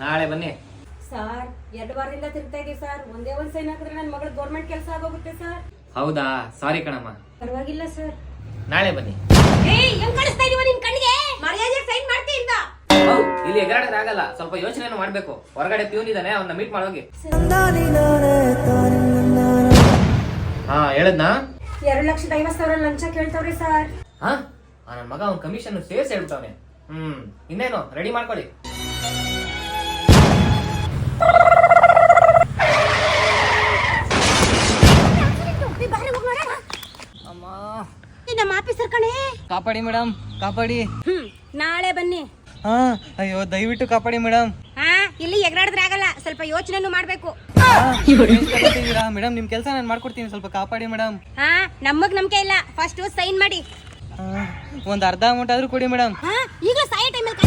ನಾಳೆ ಬನ್ನಿ. ಸರ್ 2 ವಾರದಿಂದ ತಿರ್ತಾ ಇದೀವಿ ಸರ್. ಒಂದೇ ಒಂದ್ ಸೈನ್ ಹಾಕಿದ್ರೆ ನನ್ನ ಮಗಳ ಗೌರ್ಮೆಂಟ್ ಕೆಲಸ ಆಗೋಗುತ್ತೆ ಸರ್. ಹೌದಾ, ಸಾರಿ ಕಣಮ್ಮ. ಪರವಾಗಿಲ್ಲ ಸರ್. ನಾಳೆ ಬನ್ನಿ. ಹೆಂಗ್ ಕಾಣಿಸ್ತಾ ಇದೀವ ನಿನ್ ಕಣ್ಣಿಗೆ? ಮರ್ಯಾದೆ ಸೈನ್ ಮಾಡ್ತೀಯಿಂದ. ಇಲ್ಲಿ ಎಗರಾಡೋದು ಆಗಲ್ಲ, ಸ್ವಲ್ಪ ಯೋಚನೆ ಮಾಡ್ಬೇಕು. ಹೊರಗಡೆ ಪ್ಯೂನ್ ಇದಾನೆ, ಅವನ್ನ ಮೀಟ್ ಮಾಡೋಗಿ. ಹಾ ಹೇಳದ್ನಾ? 2,50,000 ಲಂಚ ಕೇಳ್ತವ್ರಿ ಸರ್. ಹಾ ನನ್ನ ಮಗ ಅವ್ನ ಕಮಿಷನ್ ಸೇರ್ಸಿ ಹೇಳ್ತಾವನೆ. ಇನ್ನೇನು ರೆಡಿ ಮಾಡ್ಕೊಳ್ಳಿ. ನಮ್ಮ ಆಫೀಸರ್ ಕಣೆ. ಕಾಪಾಡಿ ಮೇಡಮ್, ಕಾಪಾಡಿ. ನಾಳೆ ಬನ್ನಿ. ಹಾ ಅಯ್ಯೋ ದಯವಿಟ್ಟು ಕಾಪಾಡಿ ಮೇಡಮ್. ಹಾ ಇಲ್ಲಿ ಎಗರಾಡಿದ್ರೆ ಆಗಲ್ಲ, ಸ್ವಲ್ಪ ಯೋಚನೆನೂ ಮಾಡ್ಬೇಕು. ಮೇಡಮ್ ನಿಮ್ ಕೆಲಸ ನಾನು ಮಾಡ್ಕೊಡ್ತೀನಿ, ಸ್ವಲ್ಪ ಕಾಪಾಡಿ ಮೇಡಮ್. ಹಾ ನಮಗ್ ನಂಬಿಕೆ ಇಲ್ಲ, ಫಸ್ಟ್ ಸೈನ್ ಮಾಡಿ. ಒಂದ್ ಅರ್ಧ ಅಮೌಂಟ್ ಆದ್ರೂ ಕೊಡಿ ಮೇಡಮ್. ಈಗ ಸಾಯೋ ಟೈಮಲ್ಲಿ